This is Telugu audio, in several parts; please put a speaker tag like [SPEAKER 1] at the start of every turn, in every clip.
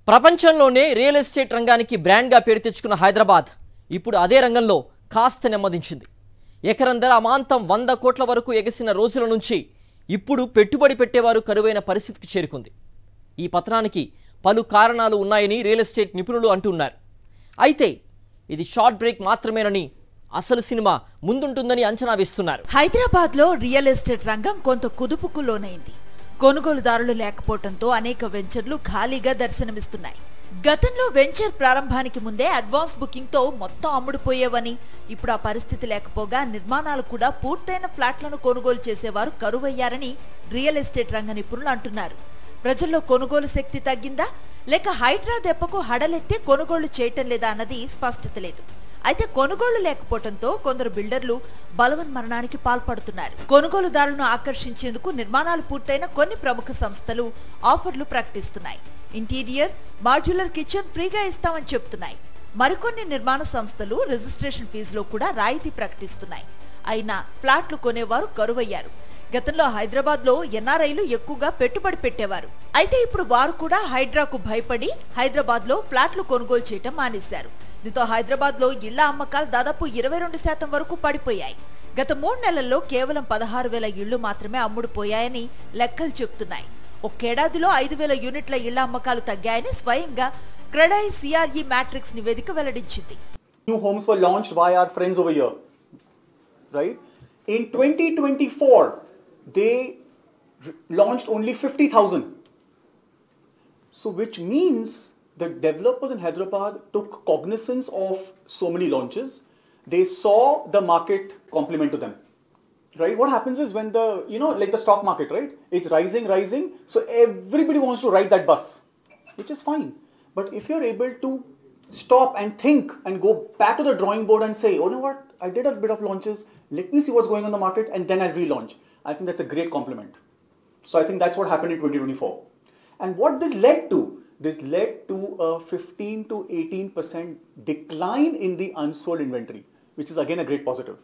[SPEAKER 1] ప్రపంచంలోనే రియల్ ఎస్టేట్ రంగానికి బ్రాండ్గా పేరు తెచ్చుకున్న హైదరాబాద్ ఇప్పుడు అదే రంగంలో కాస్త నెమ్మదించింది. ఎకరం ధర అమాంతం 100 కోట్ల వరకు ఎగసిన రోజుల నుంచి ఇప్పుడు పెట్టుబడి పెట్టేవారు కరువైన పరిస్థితికి చేరుకుంది. ఈ పతనానికి పలు కారణాలు ఉన్నాయని రియల్ ఎస్టేట్ నిపుణులు అంటున్నారు. అయితే ఇది షార్ట్ బ్రేక్ మాత్రమేనని అసలు సినిమా ముందుంటుందని అంచనా వేస్తున్నారు.
[SPEAKER 2] హైదరాబాద్లో రియల్ ఎస్టేట్ రంగం కొంత కుదుపుకు లోనైంది. కొనుగోలుదారులు లేకపోవడంతో అనేక వెంచర్లు ఖాళీగా దర్శనమిస్తున్నాయి. గతంలో వెంచర్ ప్రారంభానికి ముందే అడ్వాన్స్ బుకింగ్తో మొత్తం అమ్ముడుపోయేవని, ఇప్పుడు ఆ పరిస్థితి లేకపోగా నిర్మాణాలు కూడా పూర్తయిన ఫ్లాట్లను కొనుగోలు చేసేవారు కరువయ్యారని రియల్ ఎస్టేట్ రంగ నిపుణులు అంటున్నారు. ప్రజల్లో కొనుగోలు శక్తి తగ్గిందా, లేక హైడ్రా దెబ్బకు హడలెత్తి కొనుగోలు చేయటం లేదా అన్నది స్పష్టత లేదు. అయితే కొనుగోళ్లు లేకపోవడంతో కొందరు బిల్డర్లు బలవన్మరణానికి పాల్పడుతున్నారు. కొనుగోలుదారులను ఆకర్షించేందుకు నిర్మాణాలు పూర్తయిన కొన్ని ప్రముఖ సంస్థలు ఆఫర్లు ప్రకటిస్తున్నాయి. ఇంటీరియర్, మాడ్యులర్ కిచెన్ ఫ్రీగా ఇస్తామని చెప్తున్నాయి. మరికొన్ని నిర్మాణ సంస్థలు రిజిస్ట్రేషన్ ఫీజులో కూడా రాయితీ ప్రకటిస్తున్నాయి. అయినా ఫ్లాట్లు కొనేవారు కరువయ్యారు. గతంలో హైదరాబాద్ లో ఎన్ఆర్ఐలు ఎక్కువగా పెట్టుబడి పెట్టేవారు. అయితే ఇప్పుడు వారు కూడా హైడ్రాకు భయపడి హైదరాబాద్ లో ఫ్లాట్లు కొనుగోలు చేయటం మానేశారు. దీంతో హైదరాబాద్ లో ఇళ్ల అమ్మకాలు దాదాపు 22% వరకు పడిపోయాయి. గత 3 నెలల్లో కేవలం 16,000 ఇళ్లు మాత్రమే అమ్ముడుపోయాయని లెక్కలు చెబుతున్నాయి. ఒక్కేడాదిలో 5,000 యూనిట్ల ఇళ్ల అమ్మకాలు తగ్గాయని స్వయంగా క్రెడాయ్ సిఆర్ఈ మ్యాట్రిక్స్ నివేదిక వెల్లడించింది.
[SPEAKER 3] New homes were launched by our friends over here, right? In 2024, they launched only 50,000. So which means the developers in Hyderabad took cognizance of so many launches. They saw the market complement to them, right? What happens is when the, like the stock market, right? It's rising. So everybody wants to ride that bus, which is fine. But if you're able to stop and think and go back to the drawing board and say, oh, you know what? I did a bit of launches. Let me see what's going on in the market and then I'll relaunch. I think that's a great compliment. So I think that's what happened in 2024. And what this led to? This led to a 15 to 18% decline in the unsold inventory, which is again a great positive.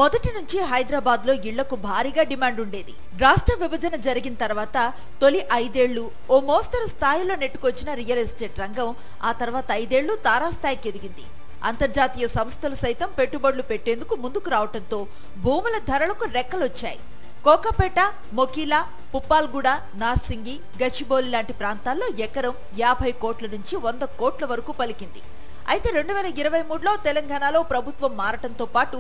[SPEAKER 2] మొదటి నుంచి హైదరాబాద్ లో ఇళ్లకు భారీగా డిమాండ్ ఉండేది. రాష్ట్ర విభజన జరిగిన తర్వాత తొలి 5 ఏళ్లు ఓ మోస్తరు స్థాయిలో నెట్టుకొచ్చిన రియల్ ఎస్టేట్ రంగం ఆ తర్వాత 5 ఏళ్లు తారాస్థాయికి ఎదిగింది. అంతర్జాతీయ సంస్థలు సైతం పెట్టుబడులు పెట్టేందుకు ముందుకు రావడంతో భూముల ధరలకు రెక్కలొచ్చాయి. కోకాపేట, మొకీలా, పుప్పాల్గూడ, నార్సింగి, గచ్చిబౌలి లాంటి ప్రాంతాల్లో ఎకరం 50 కోట్ల నుంచి 100 కోట్ల వరకు పలికింది. అయితే 2023లో తెలంగాణలో ప్రభుత్వం మారటంతో పాటు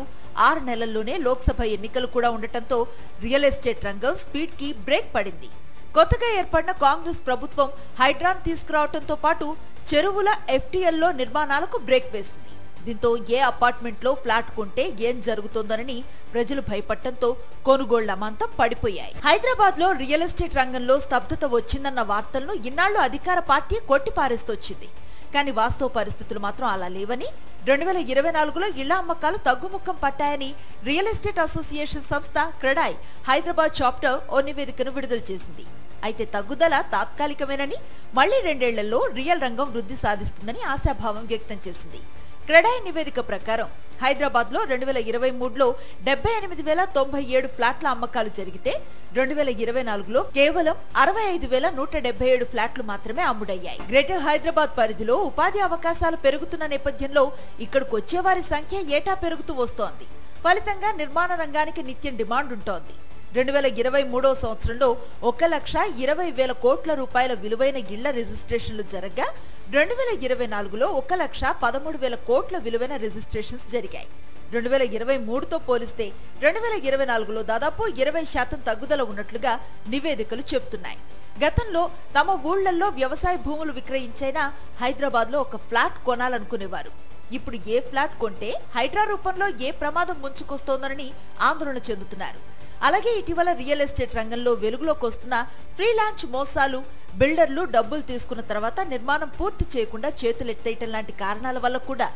[SPEAKER 2] 6 నెలల్లోనే లోక్సభ ఎన్నికలు కూడా ఉండటంతో రియల్ ఎస్టేట్ రంగం స్పీడ్ కి బ్రేక్ పడింది. కొత్తగా ఏర్పడిన కాంగ్రెస్ ప్రభుత్వం హైడ్రాన్ తీసుకురావడంతో పాటు చెరువుల FTLలో నిర్మాణాలకు బ్రేక్ వేసింది. దీంతో ఏ అపార్ట్మెంట్ లో ఫ్లాట్ కొంటే ఏం జరుగుతోందనని ప్రజలు భయపడటంతో కొనుగోళ్ల అమాంతం పడిపోయాయి. హైదరాబాద్ లో రియల్ ఎస్టేట్ రంగంలో స్తబ్దత వచ్చిందన్న వార్తలను ఇన్నాళ్లు అధికార పార్టీ కొట్టిపారేస్తొచ్చింది. కానీ వాస్తవ పరిస్థితులు మాత్రం అలా లేవని, 2024లో ఇళ్ల అమ్మకాలు తగ్గుముఖం పట్టాయని రియల్ ఎస్టేట్ అసోసియేషన్ సంస్థ క్రెడాయ్ హైదరాబాద్ చాప్టర్ ఓ నివేదికను విడుదల చేసింది. అయితే తగ్గుదల తాత్కాలికమేనని, మళ్లీ 2 ఏళ్లలో రియల్ రంగం వృద్ధి సాధిస్తుందని ఆశాభావం వ్యక్తం చేసింది. క్రెడాయ్ నివేదిక ప్రకారం హైదరాబాద్ లో 2023లో 78,097 ఫ్లాట్ల అమ్మకాలు జరిగితే 2024లో కేవలం 65,177 ఫ్లాట్లు మాత్రమే అమ్ముడయ్యాయి. గ్రేటర్ హైదరాబాద్ పరిధిలో ఉపాధి అవకాశాలు పెరుగుతున్న నేపథ్యంలో ఇక్కడికి వచ్చేవారి సంఖ్య ఏటా పెరుగుతూ వస్తోంది. ఫలితంగా నిర్మాణ రంగానికి నిత్యం డిమాండ్ ఉంటోంది. 2023 సంవత్సరంలో 1,20,000 కోట్ల రూపాయల విలువైన ఇళ్ల రిజిస్ట్రేషన్లు జరగగా 2024లో 1,13,000 కోట్ల విలువైన రిజిస్ట్రేషన్స్ జరిగాయి. 2023తో పోలిస్తే 2024లో దాదాపు 20% తగ్గుదల ఉన్నట్లుగా నివేదికలు చెబుతున్నాయి. గతంలో తమ ఊళ్లలో వ్యవసాయ భూములు విక్రయించైనా హైదరాబాద్ లో ఒక ఫ్లాట్ కొనాలనుకునేవారు. ఇప్పుడు ఏ ఫ్లాట్ కొంటే హైడ్రా రూపంలో ఏ ప్రమాదం ముంచుకొస్తోందని ఆందోళన చెందుతున్నారు. అలాగే ఇటీవల రియల్ ఎస్టేట్ రంగంలో వెలుగులోకి వస్తున్న ఫ్రీలాన్స్ మోసాలు, బిల్డర్లు డబ్బులు తీసుకున్న తర్వాత నిర్మాణం పూర్తి చేయకుండా చేతులెత్తేయటం లాంటి కారణాల వల్ల కూడా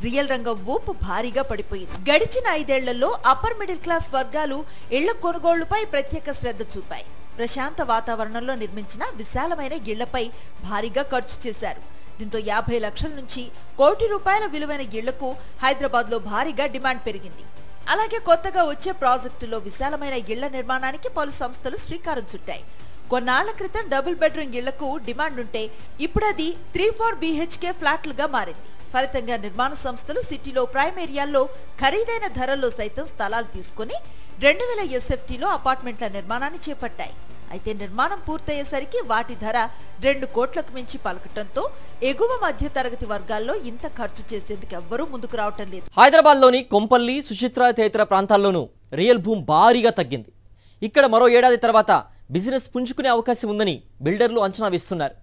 [SPEAKER 2] రియల్ రంగం ఊపు భారీగా పడిపోయింది. గడిచిన 5 ఏళ్లలో అప్పర్ మిడిల్ క్లాస్ వర్గాలు ఇళ్ల కొనుగోళ్లపై ప్రత్యేక శ్రద్ధ చూపాయి. ప్రశాంత వాతావరణంలో నిర్మించిన విశాలమైన ఇళ్లపై భారీగా ఖర్చు చేశారు. దీంతో 50 లక్షల నుంచి 1 కోటి రూపాయల విలువైన ఇళ్లకు హైదరాబాద్ లో భారీగా డిమాండ్ పెరిగింది. అలాగే కొత్తగా వచ్చే ప్రాజెక్టులో విశాలమైన ఇళ్ల నిర్మాణానికి పలు సంస్థలు శ్రీకారం చుట్టాయి. కొన్నాళ్ల క్రితం డబుల్ బెడ్రూమ్ ఇళ్లకు డిమాండ్ ఉంటే ఇప్పుడు అది 3-4 BHK ఫ్లాట్లుగా మారింది. ఫలితంగా నిర్మాణ సంస్థలు సిటీలో ప్రైమ్ ఏరియాల్లో ఖరీదైన ధరల్లో సైతం స్థలాలు తీసుకుని 2000 SFTలో అపార్ట్మెంట్ల నిర్మాణాన్ని చేపట్టాయి. అయితే నిర్మాణం పూర్తయ్యేసరికి వాటి ధర 2 కోట్లకు మించి పలకటంతో ఎగువ మధ్య తరగతి వర్గాల్లో ఇంత ఖర్చు చేసేందుకు ఎవ్వరూ ముందుకు రావటం లేదు.
[SPEAKER 1] హైదరాబాద్లోని కొంపల్లి, సుచిత్ర తదితర ప్రాంతాల్లోనూ రియల్ భూమి భారీగా తగ్గింది. ఇక్కడ మరో ఏడాది తర్వాత బిజినెస్ పుంజుకునే అవకాశం ఉందని బిల్డర్లు అంచనా వేస్తున్నారు.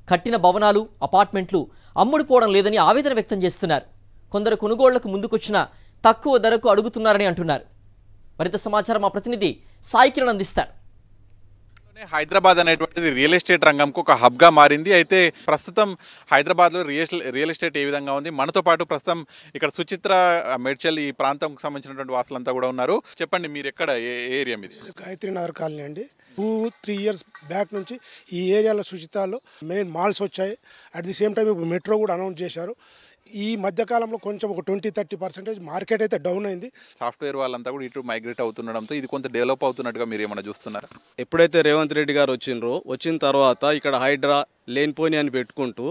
[SPEAKER 1] కట్టిన భవనాలు, అపార్ట్మెంట్లు అమ్ముడుపోవడం లేదని ఆవేదన వ్యక్తం చేస్తున్నారు. కొందరు కొనుగోళ్లకు ముందుకొచ్చినా తక్కువ ధరకు అడుగుతున్నారని అంటున్నారు. మరింత సమాచారం మా ప్రతినిధి సాయి కిరణ్ అందిస్తారు.
[SPEAKER 4] హైదరాబాద్ అనేటువంటిది రియల్ ఎస్టేట్ రంగంకు ఒక హబ్గా మారింది. అయితే ప్రస్తుతం హైదరాబాద్లో రియల్ ఎస్టేట్ ఏ విధంగా ఉంది, మనతో పాటు ప్రస్తుతం ఇక్కడ సుచిత్ర, మేడ్చల్ ఈ ప్రాంతంకు సంబంధించినటువంటి వాసులంతా కూడా ఉన్నారు. చెప్పండి, మీరు ఎక్కడ, ఏ ఏరియా మీది?
[SPEAKER 5] గాయత్రి నగర్ కాలనీ అండి. 2-3 years బ్యాక్ నుంచి ఈ ఏరియాలో సుచితాలో మెయిన్ మాల్స్ వచ్చాయి. అట్ ది సేమ్ టైం ఇప్పుడు మెట్రో కూడా అనౌన్స్ చేశారు. ఈ మధ్యకాలంలో కొంచెం ఒక 20-30% మార్కెట్ అయితే డౌన్ అయింది.
[SPEAKER 4] సాఫ్ట్వేర్ వాళ్ళంతా కూడా ఇటు మైగ్రేట్ అవుతుండడంతో ఇది కొంత డెవలప్ అవుతున్నట్టుగా మీరు ఏమైనా చూస్తున్నారా?
[SPEAKER 6] ఎప్పుడైతే రేవంత్ రెడ్డి గారు వచ్చిన తర్వాత ఇక్కడ హైడ్రా లేనిపోని అని పెట్టుకుంటూ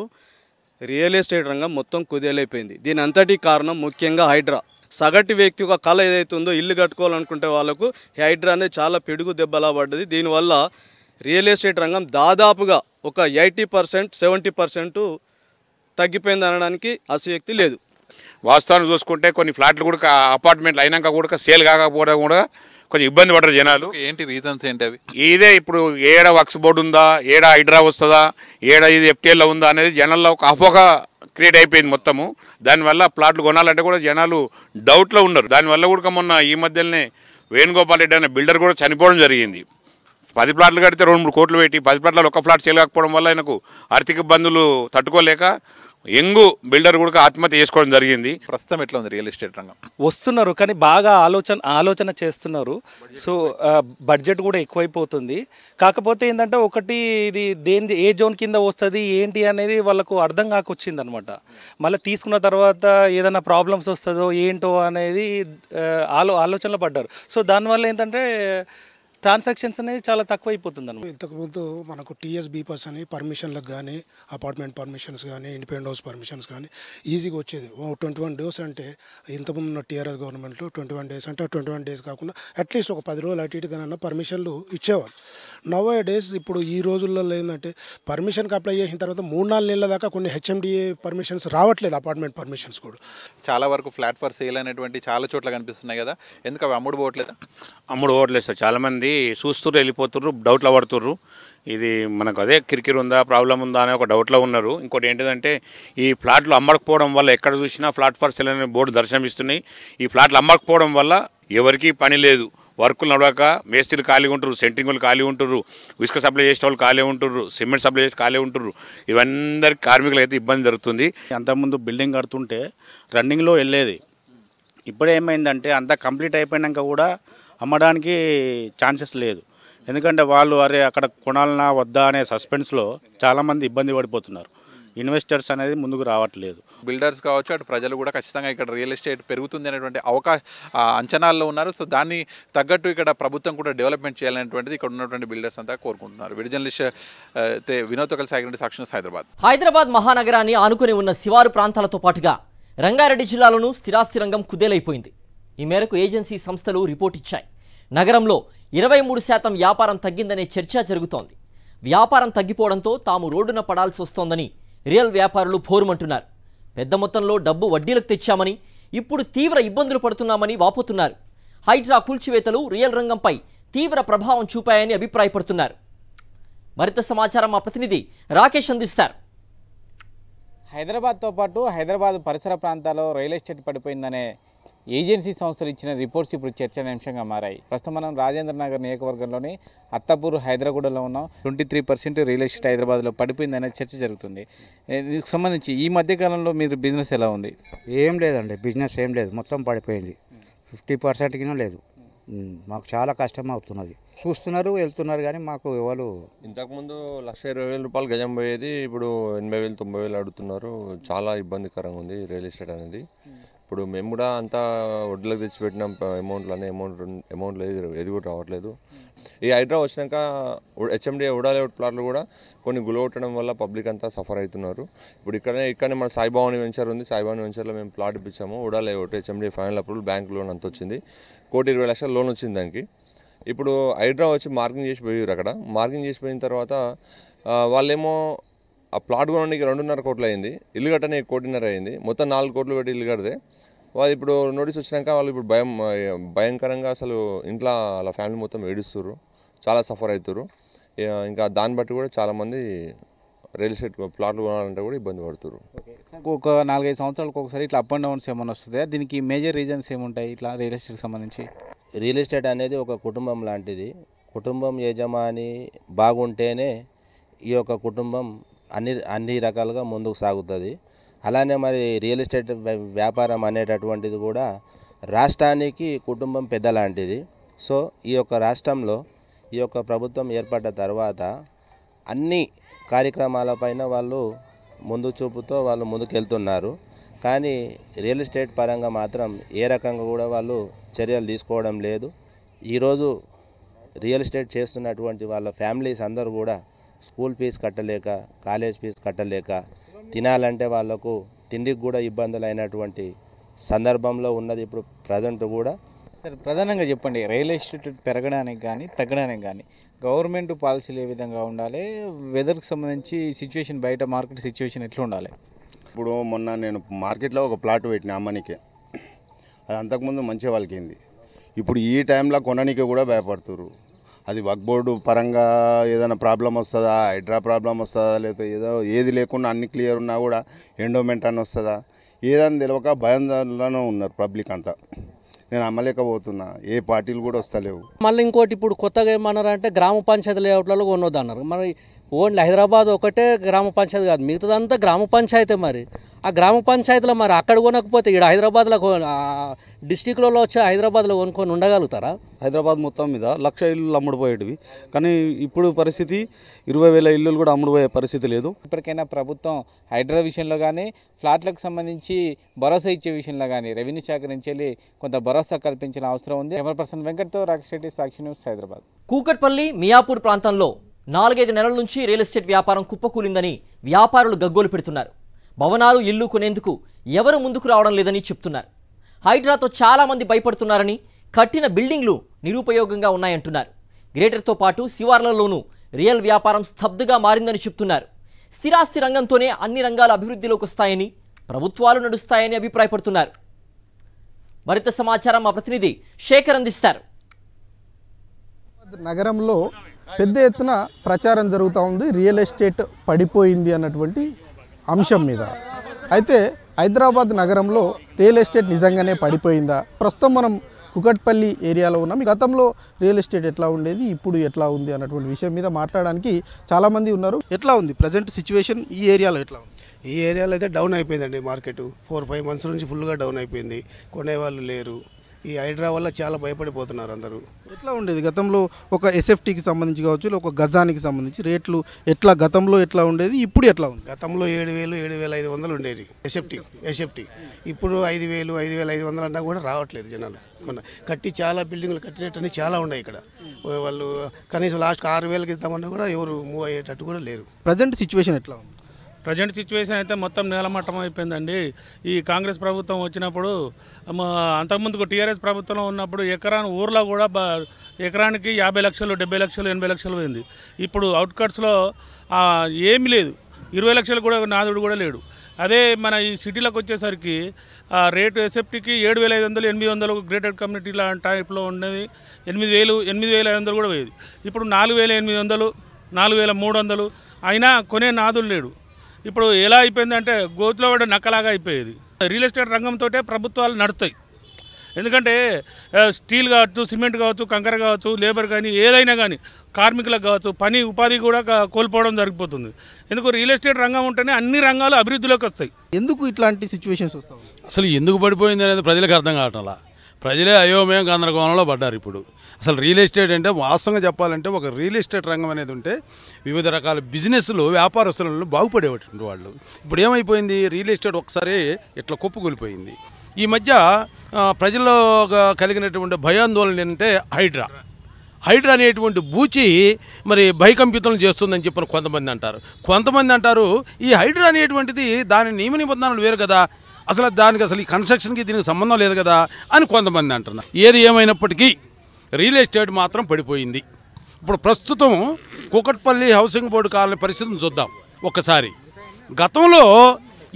[SPEAKER 6] రియల్ ఎస్టేట్ రంగం మొత్తం కుదేలైపోయింది. దీని అంతటి కారణం ముఖ్యంగా హైడ్రా. సగటు వ్యక్తి ఒక కళ ఏదైతుందో ఇల్లు కట్టుకోవాలనుకుంటే వాళ్ళకు హైడ్రా అనేది చాలా పిడుగు దెబ్బలా పడ్డది. దీనివల్ల రియల్ ఎస్టేట్ రంగం దాదాపుగా ఒక 80%, 70% తగ్గిపోయింది అనడానికి అసక్తి లేదు.
[SPEAKER 7] వాస్తవాన్ని చూసుకుంటే కొన్ని ఫ్లాట్లు కూడా అపార్ట్మెంట్లు అయినాక కూడా సేల్ కాకపోవడం కూడా కొంచెం ఇబ్బంది పడరు జనాలు.
[SPEAKER 4] ఏంటి రీజన్స్ ఏంటి అవి?
[SPEAKER 7] ఇదే ఇప్పుడు ఏడ వక్స్ బోర్డు ఉందా, ఏడ హైడ్రా వస్తుందా, ఏడ ఇది FTL ఉందా అనేది జనాల్లో ఒక అపోహ క్రియేట్ అయిపోయింది మొత్తము. దానివల్ల ప్లాట్లు కొనాలంటే కూడా జనాలు డౌట్లో ఉన్నారు. దానివల్ల కూడా మొన్న ఈ మధ్యలోనే వేణుగోపాల్ రెడ్డి అనే బిల్డర్ కూడా చనిపోవడం జరిగింది. 10 ప్లాట్లు కడితే 2-3 కోట్లు పెట్టి 10 ప్లాట్లలో ఒక ఫ్లాట్ సేల్ కాకపోవడం వల్ల ఆయనకు ఆర్థిక ఇబ్బందులు తట్టుకోలేక యంగ్ బిల్డర్ కూడా ఆత్మహత్య చేసుకోవడం జరిగింది.
[SPEAKER 4] ప్రస్తుతం ఎట్లా ఉంది రియల్ ఎస్టేట్ రంగం?
[SPEAKER 8] వస్తున్నారు కానీ బాగా ఆలోచన చేస్తున్నారు. సో బడ్జెట్ కూడా ఎక్కువైపోతుంది. కాకపోతే ఏంటంటే ఒకటి ఇది ఏ జోన్ కింద వస్తుంది ఏంటి అనేది వాళ్ళకు అర్థం కాకొచ్చింది అనమాట. మళ్ళీ తీసుకున్న తర్వాత ఏదైనా ప్రాబ్లమ్స్ వస్తుందో ఏంటో అనేది ఆలోచనలో పడ్డారు. సో దానివల్ల ఏంటంటే ట్రాన్సాక్షన్స్ అనేది చాలా తక్కువ అయిపోతుంది అన్నమాట.
[SPEAKER 5] ఇంతకుముందు మనకు TSB పాస్ అని పర్మిషన్లకు కానీ, అపార్ట్మెంట్ పర్మిషన్స్ కానీ, ఇండిపెండెంట్ హౌస్ పర్మిషన్స్ కానీ ఈజీగా వచ్చేది. 21 days అంటే ఇంతకుముందు ఉన్న TRS గవర్నమెంట్లో 21 days అంటే 21 days కాకుండా అట్లీస్ట్ ఒక 10 రోజులు అటు ఇటుగానన్నా పర్మిషన్లు ఇచ్చేవాళ్ళు. నవ్ డేస్ ఇప్పుడు ఈ రోజుల్లో ఏంటంటే పర్మిషన్కి అప్లై చేసిన తర్వాత 3-4 నెలల దాకా కొన్ని HMDA పర్మిషన్స్ రావట్లేదు, అపార్ట్మెంట్ పర్మిషన్స్ కూడా.
[SPEAKER 4] చాలా వరకు ఫ్లాట్ ఫర్ సేల్ అనేటువంటి చాలా చోట్ల కనిపిస్తున్నాయి కదా, ఎందుకు అవి అమ్ముడు పోవట్లేదు?
[SPEAKER 7] అమ్ముడు పోవట్లేదు సార్. చాలామంది చూస్తుర్రు, వెళ్ళిపోతుర్రు, డౌట్లో పడుతుర్రు. ఇది మనకు అదే కిరికిరి ఉందా, ప్రాబ్లం ఉందా అనే ఒక డౌట్లో ఉన్నారు. ఇంకోటి ఏంటిదంటే ఈ ఫ్లాట్లు అమ్మకపోవడం వల్ల ఎక్కడ చూసినా ఫ్లాట్ ఫర్ సేల్ అనే బోర్డు దర్శనమిస్తున్నాయి. ఈ ఫ్లాట్లు అమ్మకపోవడం వల్ల ఎవరికీ పని లేదు, వర్కులు నడవక మేస్త్రీలు ఖాళీ ఉంటుర్రు, సెంట్రింగులు ఖాళీ ఉంటుర్రు, ఇసుక సప్లై చేసే వాళ్ళు ఖాళీ ఉంటుర్రు, సిమెంట్ సప్లై చేసి ఖాళీ ఉంటుర్రు. ఇవందరికి కార్మికులు అయితే ఇబ్బంది జరుగుతుంది.
[SPEAKER 9] అంతకుముందు బిల్డింగ్ కడుతుంటే రన్నింగ్లో వెళ్ళేది. ఇప్పుడు ఏమైందంటే అంతా కంప్లీట్ అయిపోయినాక కూడా అమ్మడానికి ఛాన్సెస్ లేదు. ఎందుకంటే వాళ్ళు అక్కడ కొనాలన్నా వద్దా అనే సస్పెన్స్లో చాలామంది ఇబ్బంది పడిపోతున్నారు. ఇన్వెస్టర్స్ అనేది ముందుకు రావట్లేదు.
[SPEAKER 4] బిల్డర్స్ కావచ్చు, అటు ప్రజలు కూడా ఖచ్చితంగా ఇక్కడ రియల్ ఎస్టేట్ పెరుగుతుంది అనేటువంటి అంచనాల్లో ఉన్నారు. సో దాన్ని తగ్గట్టు ఇక్కడ ప్రభుత్వం కూడా డెవలప్మెంట్ చేయాలనేటువంటిది ఇక్కడ ఉన్నటువంటి బిల్డర్స్ అంతా కోరుకుంటున్నారు. వీడియో జర్నలిస్ట్ వినోద్తో కలిసి సాక్షి హైదరాబాద్.
[SPEAKER 1] హైదరాబాద్ మహానగరాన్ని ఆనుకుని ఉన్న శివారు ప్రాంతాలతో పాటుగా రంగారెడ్డి జిల్లాలోనూ స్థిరాస్తి రంగం కుదేలైపోయింది. ఈ మేరకు ఏజెన్సీ సంస్థలు రిపోర్ట్ ఇచ్చాయి. నగరంలో 23% వ్యాపారం తగ్గిందనే చర్చ జరుగుతోంది. వ్యాపారం తగ్గిపోవడంతో తాము రోడ్డున పడాల్సి వస్తోందని రియల్ వ్యాపారులు భోరుమంటున్నారు. పెద్ద మొత్తంలో డబ్బు వడ్డీలకు తెచ్చామని, ఇప్పుడు తీవ్ర ఇబ్బందులు పడుతున్నామని వాపోతున్నారు. హైడ్రా కూల్చివేతలు రియల్ రంగంపై తీవ్ర ప్రభావం చూపాయని అభిప్రాయపడుతున్నారు. మరింత సమాచారం మా ప్రతినిధి రాకేష్ అందిస్తారు.
[SPEAKER 10] హైదరాబాద్తో పాటు హైదరాబాద్ పరిసర ప్రాంతాల్లో రియల్ ఎస్టేట్ పడిపోయిందనే ఏజెన్సీ సంస్థలు ఇచ్చిన రిపోర్ట్స్ ఇప్పుడు చర్చనీయాంశంగా మారాయి. ప్రస్తుతం మనం రాజేంద్ర నగర్ నియోజకవర్గంలోని అత్తాపూర్ హైదరాబాద్లో ఉన్నాం. 23% రియల్ ఎస్టేట్ హైదరాబాద్లో పడిపోయిందనే చర్చ జరుగుతుంది. దీనికి సంబంధించి ఈ మధ్యకాలంలో మీరు బిజినెస్ ఎలా ఉంది?
[SPEAKER 11] ఏం లేదండి, బిజినెస్ ఏం లేదు, మొత్తం పడిపోయింది. 50% లేదు. మాకు చాలా కష్టం అవుతున్నది. చూస్తున్నారు, వెళ్తున్నారు, కానీ మాకు ఎవరు.
[SPEAKER 12] ఇంతకుముందు 1,20,000 రూపాయలు గజం పోయేది, ఇప్పుడు 80,000 90,000 అడుగుతున్నారు. చాలా ఇబ్బందికరంగా ఉంది రియల్ ఎస్టేట్ అనేది. ఇప్పుడు మేము కూడా అంతా వడ్లకు తెచ్చిపెట్టినాం అమౌంట్లోనే అమౌంట్ లేదు, ఏది కూడా రావట్లేదు. ఈ హైడ్రా వచ్చినాక హెచ్ఎండి ఉడాలేవుట్ ప్లాట్లు కూడా కొన్ని గులగొట్టడం వల్ల పబ్లిక్ అంతా సఫర్ అవుతున్నారు. ఇప్పుడు ఇక్కడనే మన సాయిభవాని వెంచర్ ఉంది, సాయిభవాని వెంచర్లో మేము ప్లాట్ ఇప్పించాము. ఉడాలేవుట్ HMDA final approval, bank loan అంత వచ్చింది, 1,20,00,000 లోన్ వచ్చింది దానికి. ఇప్పుడు హైడ్రా వచ్చి మార్కింగ్ చేసి పోయారు. అక్కడ మార్కింగ్ చేసి పోయిన తర్వాత వాళ్ళేమో ఆ ప్లాట్ కొనడానికి 2.5 కోట్లు అయింది, ఇల్లు కట్టనే 1.5 కోటి అయింది, మొత్తం 4 కోట్లు పెట్టి ఇల్లు కడితే వాళ్ళు ఇప్పుడు నోటీస్ వచ్చినాక వాళ్ళు ఇప్పుడు భయంకరంగా అసలు ఇంట్లో వాళ్ళ ఫ్యామిలీ మొత్తం ఏడుస్తున్నారు, చాలా సఫర్ అవుతారు. ఇంకా దాన్ని బట్టి కూడా చాలామంది రియల్ ఎస్టేట్ ప్లాట్లు కొనాలంటే కూడా ఇబ్బంది పడుతున్నారు.
[SPEAKER 10] ఒక 4-5 సంవత్సరాలకు ఒకసారి ఇట్లా అప్ అండ్ డౌన్స్ ఏమైనా వస్తుందా? దీనికి మేజర్ రీజన్స్ ఏముంటాయి ఇట్లా రియల్ ఎస్టేట్కి సంబంధించి?
[SPEAKER 13] రియల్ ఎస్టేట్ అనేది ఒక కుటుంబం లాంటిది. కుటుంబం యజమాని బాగుంటేనే ఈ యొక్క కుటుంబం అన్ని రకాలుగా ముందుకు సాగుతుంది. అలానే మరి రియల్ ఎస్టేట్ వ్యాపారం అనేటటువంటిది కూడా రాష్ట్రానికి కుటుంబం పెద్ద లాంటిది. సో ఈ యొక్క రాష్ట్రంలో ఈ యొక్క ప్రభుత్వం ఏర్పడ్డ తర్వాత అన్ని కార్యక్రమాలపైన వాళ్ళు ముందు చూపుతో వాళ్ళు ముందుకెళ్తున్నారు. కానీ రియల్ ఎస్టేట్ పరంగా మాత్రం ఏ రకంగా కూడా వాళ్ళు చర్యలు తీసుకోవడం లేదు. ఈరోజు రియల్ ఎస్టేట్ చేస్తున్నటువంటి వాళ్ళ ఫ్యామిలీస్ అందరూ కూడా స్కూల్ ఫీజు కట్టలేక, కాలేజ్ ఫీజు కట్టలేక, తినాలంటే వాళ్ళకు తిండికి కూడా ఇబ్బందులు అయినటువంటి సందర్భంలో ఉన్నది ఇప్పుడు ప్రజెంట్ కూడా.
[SPEAKER 10] సరే, ప్రధానంగా చెప్పండి, రియల్ ఎస్టేట్ పెరగడానికి కానీ తగ్గడానికి కానీ గవర్నమెంట్ పాలసీలు ఏ విధంగా ఉండాలి? వెదర్కి సంబంధించి సిచ్యువేషన్, బయట మార్కెట్ సిచ్యువేషన్ ఎట్లా ఉండాలి?
[SPEAKER 9] ఇప్పుడు మొన్న నేను మార్కెట్లో ఒక ప్లాట్ పెట్టిన అమ్మనికే, అది అంతకుముందు మంచి వాళ్ళకింది. ఇప్పుడు ఈ టైంలో కొననీకి కూడా భయపడుతున్నారు. అది వక్ బోర్డు పరంగా ఏదైనా ప్రాబ్లం వస్తుందా, హైడ్రా ప్రాబ్లం వస్తుందా, లేకపోతే ఏది లేకుండా అన్ని క్లియర్ ఉన్నా కూడా ఎండోమెంట్ అని వస్తుందా, ఏదని తెలియక భయంలోనే ఉన్నారు పబ్లిక్ అంతా. నేను అమ్మలేకపోతున్నా, ఏ పార్టీలు కూడా వస్తలేవు.
[SPEAKER 14] మళ్ళీ ఇంకోటి ఇప్పుడు కొత్తగా ఏమన్నారంటే గ్రామ పంచాయతీ లేఅవుట్లలో కొనొద్దు అన్నారు. మరి ఓన్లీ హైదరాబాద్ ఒకటే గ్రామ పంచాయతీ కాదు, మిగతాదంతా గ్రామ పంచాయతీ. మరి ఆ గ్రామ పంచాయతీలో మరి అక్కడ కొనకపోతే ఇక్కడ హైదరాబాద్లో డిస్టిక్లలో వచ్చి హైదరాబాద్లో కొనుక్కొని ఉండగలుగుతారా?
[SPEAKER 6] హైదరాబాద్ మొత్తం మీద 1,00,000 ఇల్లులు అమ్ముడుపోయేటివి, కానీ ఇప్పుడు పరిస్థితి 20,000 ఇల్లులు కూడా అమ్ముడుపోయే పరిస్థితి లేదు.
[SPEAKER 10] ఇప్పటికైనా ప్రభుత్వం హైడ్రా విషయంలో కానీ, ఫ్లాట్లకు సంబంధించి భరోసా ఇచ్చే విషయంలో కానీ రెవెన్యూ శాఖ నుంచి వెళ్ళి కొంత భరోసా కల్పించిన అవసరం ఉంది. కెమెరా వెంకట్తో రాకేష్ రెడ్డి, సాక్షి న్యూస్, హైదరాబాద్.
[SPEAKER 1] కూకట్పల్లి, మియాపూర్ ప్రాంతంలో 4-5 నెలల నుంచి రియల్ ఎస్టేట్ వ్యాపారం కుప్పకూలిందని వ్యాపారులు గగ్గోలు పెడుతున్నారు. భవనాలు, ఇల్లు కొనేందుకు ఎవరు ముందుకు రావడం లేదని చెప్తున్నారు. హైడ్రాతో చాలామంది భయపడుతున్నారని, కట్టిన బిల్డింగ్లు నిరుపయోగంగా ఉన్నాయంటున్నారు. గ్రేటర్తో పాటు శివార్లలోనూ రియల్ వ్యాపారం స్తబ్దుగా మారిందని చెప్తున్నారు. స్థిరాస్తి రంగంతోనే అన్ని రంగాల అభివృద్ధిలోకి వస్తాయని, ప్రభుత్వాలు నడుస్తాయని అభిప్రాయపడుతున్నారు. మరింత సమాచారం మా ప్రతినిధి శేఖర్ అందిస్తారు.
[SPEAKER 15] నగరంలో పెద్ద ఎత్తున ప్రచారం జరుగుతూ ఉంది రియల్ ఎస్టేట్ పడిపోయింది అన్నటువంటి అంశం మీద. అయితే హైదరాబాద్ నగరంలో రియల్ ఎస్టేట్ నిజంగానే పడిపోయిందా? ప్రస్తుతం మనం కుకట్పల్లి ఏరియాలో ఉన్నాం. గతంలో రియల్ ఎస్టేట్ ఎట్లా ఉండేది, ఇప్పుడు ఎట్లా ఉంది అన్నటువంటి విషయం మీద మాట్లాడడానికి చాలామంది ఉన్నారు. ఎట్లా ఉంది ప్రజెంట్ సిచ్యువేషన్ ఈ ఏరియాలో? ఎట్లా ఉంది?
[SPEAKER 16] ఈ ఏరియాలో అయితే డౌన్ అయిపోయిందండి. మార్కెట్ 4-5 మంత్స్ నుంచి ఫుల్గా డౌన్ అయిపోయింది. కొనేవాళ్ళు లేరు. ఈ హైడ్రా వల్ల చాలా భయపడిపోతున్నారు అందరూ.
[SPEAKER 15] ఎట్లా ఉండేది గతంలో? ఒక ఎస్ఎఫ్టీకి సంబంధించి కావచ్చు, ఒక గజానికి సంబంధించి రేట్లు ఎట్లా గతంలో ఎట్లా ఉండేది, ఇప్పుడు ఎట్లా ఉంది?
[SPEAKER 16] గతంలో 7,000, 7,500 ఉండేది ఎస్ఎఫ్టీ. ఇప్పుడు 5,000, 5,500 అన్నా కూడా రావట్లేదు జనాలు. కట్టి చాలా బిల్డింగ్లు కట్టినట్టు చాలా ఉన్నాయి ఇక్కడ. వాళ్ళు కనీసం లాస్ట్ 6,000కి ఇద్దామన్నా కూడా ఎవరు మూవ్ అయ్యేటట్టు కూడా లేరు.
[SPEAKER 15] ప్రజెంట్ సిచ్యువేషన్ ఎట్లా ఉంది?
[SPEAKER 17] ప్రజెంట్ సిచ్యువేషన్ అయితే మొత్తం నేలమట్టం అయిపోయిందండి. ఈ కాంగ్రెస్ ప్రభుత్వం వచ్చినప్పుడు, అంతకుముందుకు టీఆర్ఎస్ ప్రభుత్వంలో ఉన్నప్పుడు ఊర్లో కూడా ఎకరానికి 50 లక్షలు, 70 లక్షలు, 80 లక్షలు పోయింది. ఇప్పుడు అవుట్కట్స్లో ఏమీ లేదు, 20 లక్షలు కూడా నాదుడు కూడా లేడు. అదే మన ఈ సిటీలకు వచ్చేసరికి రేటు ఎస్ఎఫ్టీకి 7,500, 800 గ్రేటెడ్ కమ్యూనిటీ టైప్లో ఉండేది. 8,500 కూడా పోయేది. ఇప్పుడు 4,800, 4,300 అయినా కొనే నాదుడు లేడు. ఇప్పుడు ఎలా అయిపోయిందంటే గోతులో పడే నక్కలాగా అయిపోయేది. రియల్ ఎస్టేట్ రంగంతో ప్రభుత్వాలు నడుస్తాయి. ఎందుకంటే స్టీల్ కావచ్చు, సిమెంట్ కావచ్చు, కంకర కావచ్చు, లేబర్ కానీ ఏదైనా కానీ కార్మికులకు కావచ్చు, పని ఉపాధి కూడా కోల్పోవడం జరిగిపోతుంది. ఎందుకు? రియల్ ఎస్టేట్ రంగం ఉంటేనే అన్ని రంగాలు అభివృద్ధిలోకి వస్తాయి.
[SPEAKER 15] ఎందుకు ఇట్లాంటి సిచ్యువేషన్స్ వస్తాయి?
[SPEAKER 18] అసలు ఎందుకు పడిపోయింది అనేది ప్రజలకు అర్థం కావట్లా. ప్రజలే అయోమయం, గందరగోళంలో పడ్డారు. ఇప్పుడు అసలు రియల్ ఎస్టేట్ అంటే వాస్తవంగా చెప్పాలంటే ఒక రియల్ ఎస్టేట్ రంగం అనేది ఉంటే వివిధ రకాల బిజినెస్లు, వ్యాపారస్తులను బాగుపడేటువంటి వాళ్ళు. ఇప్పుడు ఏమైపోయింది, రియల్ ఎస్టేట్ ఒకసారి ఇట్లా కుప్పకూలిపోయింది. ఈ మధ్య ప్రజల్లో కలిగినటువంటి భయాందోళన ఏంటంటే హైడ్రా అనేటువంటి బూచి మరి భయకంపితులను చేస్తుందని చెప్పిన కొంతమంది అంటారు ఈ హైడ్రా అనేటువంటిది దాని నియమ నిబంధనలు వేరు కదా, అసలు ఈ కన్స్ట్రక్షన్కి దీనికి సంబంధం లేదు కదా అని కొంతమంది అంటున్నారు. ఏది ఏమైనప్పటికీ రియల్ ఎస్టేట్ మాత్రం పడిపోయింది. ఇప్పుడు ప్రస్తుతం కూకట్పల్లి హౌసింగ్ బోర్డు కాలనీ పరిస్థితిని చూద్దాం ఒక్కసారి. గతంలో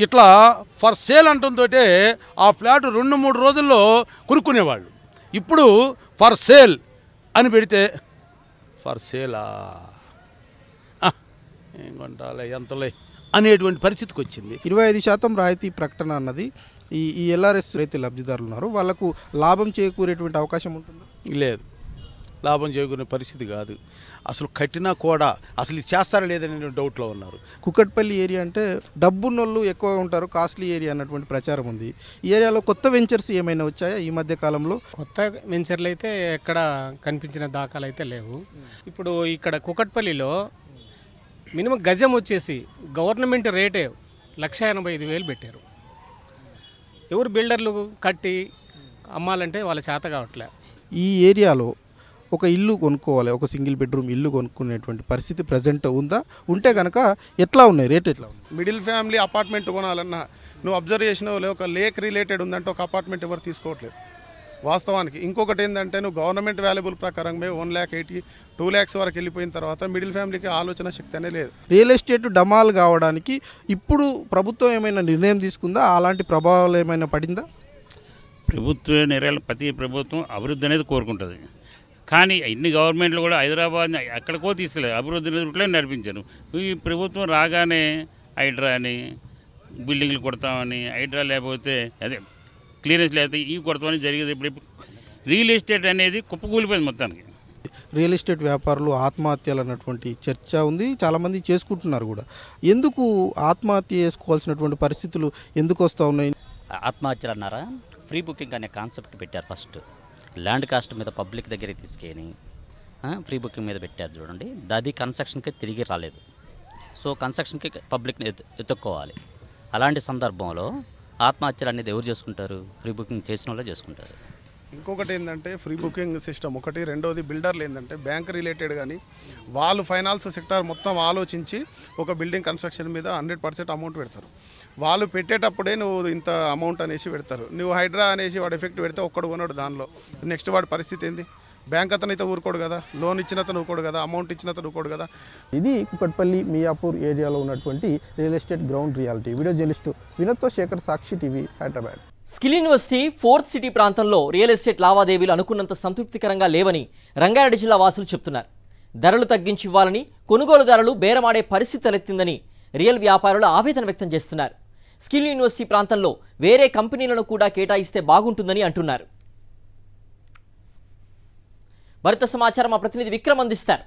[SPEAKER 18] ఇట్లా ఫర్ సేల్ అంటుందో ఆ ఫ్లాట్ 2-3 రోజుల్లో కొనుక్కునేవాళ్ళు. ఇప్పుడు ఫర్ సేల్ అని పెడితే ఫర్ సేలా ఏం కొంటాలే ఎంతలే అనేటువంటి పరిస్థితికి వచ్చింది.
[SPEAKER 15] 25% రాయితీ ప్రకటన అన్నది ఈ ఎల్ఆర్ఎస్ రైతు లబ్ధిదారులు ఉన్నారు, వాళ్ళకు లాభం చేకూరేటువంటి అవకాశం ఉంటుందా?
[SPEAKER 18] లేదు, లాభం చేకూరే పరిస్థితి కాదు. అసలు కట్టినా కూడా అసలు ఇది చేస్తారా లేదని డౌట్లో ఉన్నారు.
[SPEAKER 15] కుకట్పల్లి ఏరియా అంటే డబ్బున్నోళ్ళు ఎక్కువ ఉంటారు, కాస్ట్లీ ఏరియా అన్నటువంటి ప్రచారం ఉంది. ఈ ఏరియాలో కొత్త వెంచర్స్ ఏమైనా వచ్చాయా ఈ మధ్య కాలంలో?
[SPEAKER 19] కొత్త వెంచర్లు అయితే ఎక్కడ కనిపించిన దాఖలు అయితే లేవు. ఇప్పుడు ఇక్కడ కుకట్పల్లిలో మినిమం గజం వచ్చేసి గవర్నమెంట్ రేటే 1,85,000 పెట్టారు. ఎవరు బిల్డర్లు కట్టి అమ్మాలంటే వాళ్ళ చేత కావట్లే.
[SPEAKER 15] ఈ ఏరియాలో ఒక ఇల్లు కొనుక్కోవాలి, ఒక సింగిల్ బెడ్రూమ్ ఇల్లు కొనుక్కునేటువంటి పరిస్థితి ప్రజెంట్ ఉందా? ఉంటే కనుక ఎట్లా ఉన్నాయి, రేట్ ఎట్లా ఉంది?
[SPEAKER 16] మిడిల్ ఫ్యామిలీ అపార్ట్మెంట్ కొనాలన్నా నువ్వు అబ్జర్వ్ చేసినావు, ఒక లేక్ రిలేటెడ్ ఉందంటే ఒక అపార్ట్మెంట్ ఎవరు తీసుకోవట్లేదు వాస్తవానికి. ఇంకొకటి ఏంటంటే నువ్వు గవర్నమెంట్ వాల్యుబుల్ ప్రకారంగా 1,80,000 2 lakhs వరకు వెళ్ళిపోయిన తర్వాత మిడిల్ ఫ్యామిలీకి ఆలోచన శక్తి అనేది లేదు.
[SPEAKER 15] రియల్ ఎస్టేట్ డమాల్ కావడానికి ఇప్పుడు ప్రభుత్వం ఏమైనా నిర్ణయం తీసుకుందా? అలాంటి ప్రభావాలు ఏమైనా పడిందా?
[SPEAKER 20] ప్రభుత్వ నిర్ణయాలు ప్రతి ప్రభుత్వం అభివృద్ధి అనేది కోరుకుంటుంది. కానీ ఇన్ని గవర్నమెంట్లు కూడా హైదరాబాద్ని ఎక్కడికో తీసుకెళ్ళారు, అభివృద్ధి రూట్లో నడిపించారు. ఈ ప్రభుత్వం రాగానే హైడ్రా అని బిల్డింగ్లు కొడతామని, హైడ్రా లేకపోతే అదే క్లియరెన్స్ లేకపోతే ఇవి కొడతామని జరిగేది. ఇప్పుడు రియల్ ఎస్టేట్ అనేది కుప్పకూలిపోయింది మొత్తానికి.
[SPEAKER 15] రియల్ ఎస్టేట్ వ్యాపారులు ఆత్మహత్యలు అన్నటువంటి చర్చ ఉంది, చాలామంది చేసుకుంటున్నారు కూడా. ఎందుకు ఆత్మహత్య చేసుకోవాల్సినటువంటి పరిస్థితులు ఎందుకు వస్తూ ఉన్నాయి?
[SPEAKER 21] ఆత్మహత్యలు అన్నారా? ఫ్రీ బుకింగ్ అనే కాన్సెప్ట్ పెట్టారు. ఫస్ట్ ల్యాండ్ కాస్ట్ మీద పబ్లిక్ దగ్గరికి తీసుకెళ్ళి ఫ్రీ బుకింగ్ మీద పెట్టారు చూడండి. అది కన్స్ట్రక్షన్కి తిరిగి రాలేదు. సో కన్స్ట్రక్షన్కి పబ్లిక్ని ఎత్తుక్కోవాలి. అలాంటి సందర్భంలో ఆత్మహత్యలు అనేది ఎవరు చేసుకుంటారు? ఫ్రీ బుకింగ్ చేసిన వాళ్ళే చేసుకుంటారు.
[SPEAKER 16] ఇంకొకటి ఏంటంటే ఫ్రీ బుకింగ్ సిస్టమ్ ఒకటి, రెండోది బిల్డర్లు ఏంటంటే బ్యాంక్ రిలేటెడ్ కానీ వాళ్ళు ఫైనాన్స్ సెక్టార్ మొత్తం ఆలోచించి ఒక బిల్డింగ్ కన్స్ట్రక్షన్ మీద 100% అమౌంట్ పెడతారు. వాళ్ళు పెట్టేటప్పుడే నువ్వు ఇంత అమౌంట్ అనేసి పెడతారు. నువ్వు హైడ్రా అనేసి వాడు ఎఫెక్ట్ పెడితే ఒక్కడు కొన్నాడు, దానిలో నెక్స్ట్ వాడి పరిస్థితి ఏంది? బ్యాంక్ అతను అయితే ఊరుకోడు కదా, లోన్ ఇచ్చిన అతను ఊరుకోడు కదా, అమౌంట్ ఇచ్చిన అతను ఊరుకోడు కదా.
[SPEAKER 15] ఇది కుకట్పల్లి మియాపూర్ ఏరియాలో ఉన్నటువంటి real estate ground reality. Video journalist వినోద్తో Shekhar, Sakshi TV, Hyderabad.
[SPEAKER 1] Skill university 4th city ప్రాంతంలో రియల్ ఎస్టేట్ లావాదేవీలు అనుకున్నంత సంతృప్తికరంగా లేవని రంగారెడ్డి జిల్లా వాసులు చెప్తున్నారు. ధరలు తగ్గించి ఇవ్వాలని కొనుగోలుదారులు బేరమాడే పరిస్థితి తలెత్తిందని రియల్ వ్యాపారులు ఆవేదన వ్యక్తం చేస్తున్నారు. స్కిల్ యూనివర్సిటీ ప్రాంతంలో వేరే కంపెనీలను కూడా కేటాయిస్తే బాగుంటుందని అంటున్నారు. మరింత సమాచారం మా ప్రతినిధి విక్రమ్ అందిస్తారు.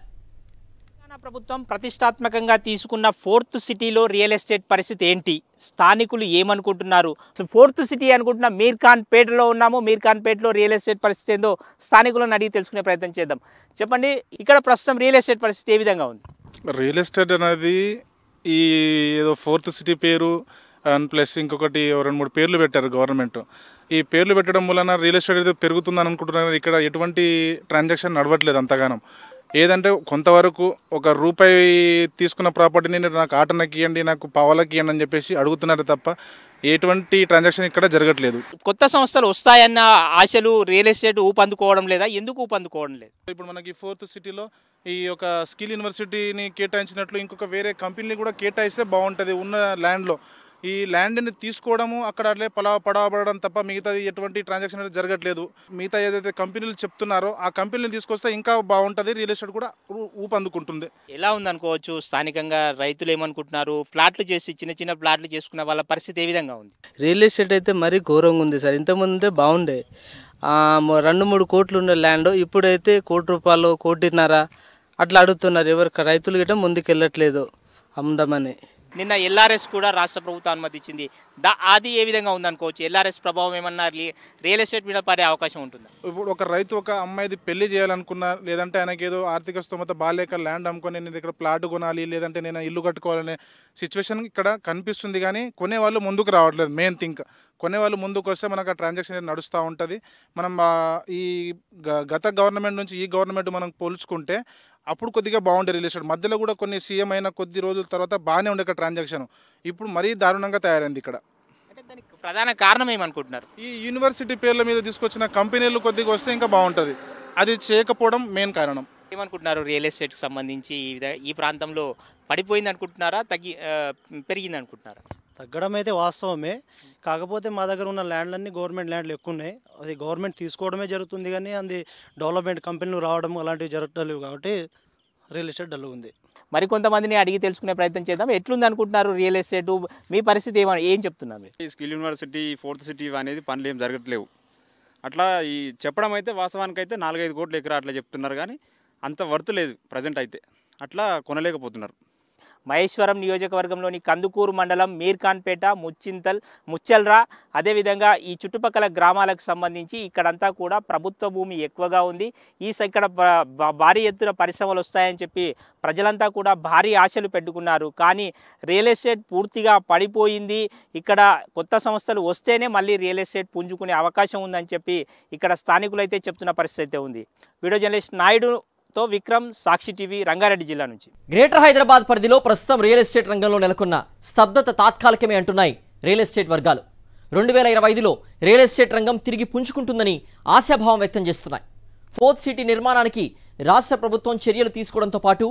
[SPEAKER 22] ప్రభుత్వం ప్రతిష్టాత్మకంగా తీసుకున్న 4th సిటీలో రియల్ ఎస్టేట్ పరిస్థితి ఏంటి, స్థానికులు ఏమనుకుంటున్నారు? 4th సిటీ అనుకుంటున్న మీర్ఖాన్ పేటలో ఉన్నాము. మీర్ఖాన్ పేటలో రియల్ ఎస్టేట్ పరిస్థితి ఏందో స్థానికులను అడిగి తెలుసుకునే ప్రయత్నం చేద్దాం. చెప్పండి, ఇక్కడ ప్రస్తుతం రియల్ ఎస్టేట్ పరిస్థితి ఏ విధంగా ఉంది?
[SPEAKER 23] రియల్ ఎస్టేట్ అనేది ఈ ఏదో 4th సిటీ పేరు అండ్ ప్లస్ ఇంకొకటి 2-3 పేర్లు పెట్టారు గవర్నమెంట్. ఈ పేర్లు పెట్టడం వలన రియల్ ఎస్టేట్ అయితే పెరుగుతుందని అనుకుంటున్నారు. ఇక్కడ ఎటువంటి ట్రాన్సాక్షన్ నడవట్లేదు అంతగానం. ఏదంటే కొంతవరకు ₹1 తీసుకున్న ప్రాపర్టీని నాకు ఆటనకి ఇవ్వండి, నాకు పావలకి ఇవ్వండి అని చెప్పేసి అడుగుతున్నారు తప్ప ఎటువంటి ట్రాన్సాక్షన్ ఇక్కడ జరగట్లేదు.
[SPEAKER 22] కొత్త సంస్థలు వస్తాయన్న ఆశలు రియల్ ఎస్టేట్ ఊపందుకోవడం లేదా? ఎందుకు ఊపందుకోవడం లేదు?
[SPEAKER 23] ఇప్పుడు మనకి 4th సిటీలో ఈ యొక్క స్కిల్ యూనివర్సిటీని కేటాయించినట్లు ఇంకొక వేరే కంపెనీని కూడా కేటాయిస్తే బాగుంటుంది. ఉన్న ల్యాండ్లో ఈ ల్యాండ్ని తీసుకోవడము, అక్కడ అట్లే పడవబడడం తప్ప మిగతాది ఎటువంటి ట్రాన్సాక్షన్ అనేది జరగట్లేదు. మిగతా ఏదైతే కంపెనీలు చెప్తున్నారో ఆ కంపెనీని తీసుకొస్తే ఇంకా బాగుంటుంది, రియల్ ఎస్టేట్ కూడా ఊపందుకుంటుంది.
[SPEAKER 22] ఎలా ఉందనుకోవచ్చు? స్థానికంగా రైతులు ఏమనుకుంటున్నారు? ఫ్లాట్లు చేసి చిన్న చిన్న ఫ్లాట్లు చేసుకున్న వాళ్ళ పరిస్థితి ఏ విధంగా ఉంది?
[SPEAKER 24] రియల్ ఎస్టేట్ అయితే మరీ ఘోరంగా ఉంది సార్. ఇంతకుముందే బాగుండే 2-3 కోట్లు ఉన్న ల్యాండ్ ఇప్పుడైతే ₹1,00,00,000 1,50,00,000 అట్లా అడుగుతున్నారు. ఎవరికి రైతులు గిట్ట ముందుకు వెళ్ళట్లేదు అమ్ముదామని.
[SPEAKER 22] నిన్న ఎల్ఆర్ఎస్ కూడా రాష్ట్ర ప్రభుత్వం అనుమతి ఇచ్చింది. అది ఏ విధంగా ఉందనుకోవచ్చు? ఎల్ఆర్ఎస్ ప్రభావం ఏమన్నా రియల్ ఎస్టేట్ మీద పడే అవకాశం ఉంటుందా?
[SPEAKER 23] ఇప్పుడు ఒక రైతు ఒక అమ్మాయిది పెళ్లి చేయాలనుకున్నా, లేదంటే ఆయనకి ఏదో ఆర్థిక స్తోమత బాగాలేక ల్యాండ్ అమ్ముకొని నేను దగ్గర ప్లాట్ కొనాలి, లేదంటే నేను ఇల్లు కట్టుకోవాలనే సిచ్యువేషన్ ఇక్కడ కనిపిస్తుంది. కానీ కొనేవాళ్ళు ముందుకు రావట్లేదు. మెయిన్ థింక్ కొనేవాళ్ళు ముందుకు వస్తే మనకు ఆ ట్రాన్సాక్షన్ నడుస్తూ ఉంటుంది. మనం ఈ గత గవర్నమెంట్ నుంచి ఈ గవర్నమెంట్ మనం పోల్చుకుంటే అప్పుడు కొద్దిగా బాగుండే రియల్ ఎస్టేట్. మధ్యలో కూడా కొన్ని సీఎం అయిన కొద్ది రోజుల తర్వాత బాగానే ఉండే ఇక్కడ ట్రాన్సాక్షన్. ఇప్పుడు మరీ దారుణంగా తయారైంది ఇక్కడ.
[SPEAKER 22] ప్రధాన కారణం ఏమనుకుంటున్నారు?
[SPEAKER 23] ఈ యూనివర్సిటీ పేర్ల మీద తీసుకొచ్చిన కంపెనీలు కొద్దిగా వస్తే ఇంకా బాగుంటుంది. అది చేయకపోవడం మెయిన్ కారణం.
[SPEAKER 22] ఏమనుకుంటున్నారు? రియల్ ఎస్టేట్కి సంబంధించి ఈ ప్రాంతంలో పడిపోయింది అనుకుంటున్నారా, పెరిగింది అనుకుంటున్నారా?
[SPEAKER 2] తగ్గడం అయితే వాస్తవమే. కాకపోతే మా దగ్గర ఉన్న ల్యాండ్లన్నీ గవర్నమెంట్ ల్యాండ్లు ఎక్కువ ఉన్నాయి. అది గవర్నమెంట్ తీసుకోవడమే జరుగుతుంది, కానీ అది డెవలప్మెంట్ కంపెనీలు రావడం అలాంటివి జరగట్లేవు. కాబట్టి రియల్ ఎస్టేట్ డల్ ఉంది.
[SPEAKER 22] మరికొంతమందిని అడిగి తెలుసుకునే ప్రయత్నం చేద్దాం. ఎట్లుంది అనుకుంటున్నారు రియల్ ఎస్టేట్? మీ పరిస్థితి ఏం చెప్తున్నారు?
[SPEAKER 3] ఈ స్కిల్ యూనివర్సిటీ 4th సిటీ అనేది పనులు ఏం జరగట్లేవు. అట్లా ఈ చెప్పడం అయితే వాస్తవానికి అయితే 4-5 కోట్ల ఎకరా అట్లా చెప్తున్నారు, కానీ అంత వర్త్ లేదు ప్రజెంట్ అయితే. అట్లా కొనలేకపోతున్నారు.
[SPEAKER 22] మహేశ్వరం నియోజకవర్గంలోని కందుకూరు మండలం మీర్ఖాన్పేట, ముచ్చల్రా, అదేవిధంగా ఈ చుట్టుపక్కల గ్రామాలకు సంబంధించి ఇక్కడంతా కూడా ప్రభుత్వ భూమి ఎక్కువగా ఉంది. ఇక్కడ భారీ ఎత్తున పరిశ్రమలు వస్తాయని చెప్పి ప్రజలంతా కూడా భారీ ఆశలు పెట్టుకున్నారు. కానీ రియల్ ఎస్టేట్ పూర్తిగా పడిపోయింది. ఇక్కడ కొత్త సంస్థలు వస్తేనే మళ్ళీ రియల్ ఎస్టేట్ పుంజుకునే అవకాశం ఉందని చెప్పి ఇక్కడ స్థానికులు అయితే చెప్తున్న పరిస్థితి ఉంది. వీడియో జర్నలిస్ట్ నాయుడు తో విక్రమ్, సాక్షి టీవీ, రంగారెడ్డి జిల్లా నుంచి.
[SPEAKER 1] గ్రేటర్ హైదరాబాద్ పరిధిలో ప్రస్తుతం రియల్ ఎస్టేట్ రంగంలో నెలకొన్న స్తబ్దత తాత్కాలికమే అంటున్నాయి రియల్ ఎస్టేట్ వర్గాలు. 2025లో రియల్ ఎస్టేట్ రంగం తిరిగి పుంజుకుంటుందని ఆశాభావం వ్యక్తం చేస్తున్నాయి. 4th సిటీ నిర్మాణానికి రాష్ట్ర ప్రభుత్వం చర్యలు తీసుకోవడంతో పాటు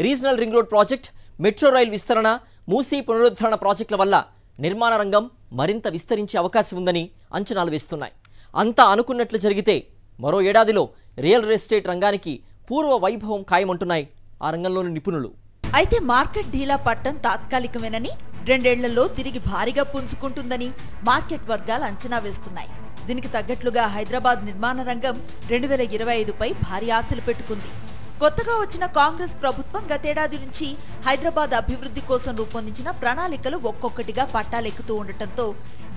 [SPEAKER 1] regional ring road project, metro rail విస్తరణ, మూసీ పునరుద్ధరణ ప్రాజెక్టుల వల్ల నిర్మాణ రంగం మరింత విస్తరించే అవకాశం ఉందని అంచనాలు వేస్తున్నాయి. అంతా అనుకున్నట్లు జరిగితే మరో ఏడాదిలో రియల్ ఎస్టేట్ రంగానికి పూర్వ వైభవం ఖాయమంటున్నాయి ఆ రంగంలోని నిపుణులు.
[SPEAKER 5] అయితే మార్కెట్ ఢీలా పట్టం తాత్కాలికమేనని, 2 ఏళ్లలో తిరిగి భారీగా పుంజుకుంటుందని మార్కెట్ వర్గాలు అంచనా వేస్తున్నాయి. దీనికి తగ్గట్లుగా హైదరాబాద్ నిర్మాణ రంగం 2025పై భారీ ఆశలు పెట్టుకుంది. కొత్తగా వచ్చిన కాంగ్రెస్ ప్రభుత్వం గతేడాది నుంచి హైదరాబాద్ అభివృద్ధి కోసం రూపొందించిన ప్రణాళికలు ఒక్కొక్కటిగా పట్టాలెక్కుతూ ఉండటంతో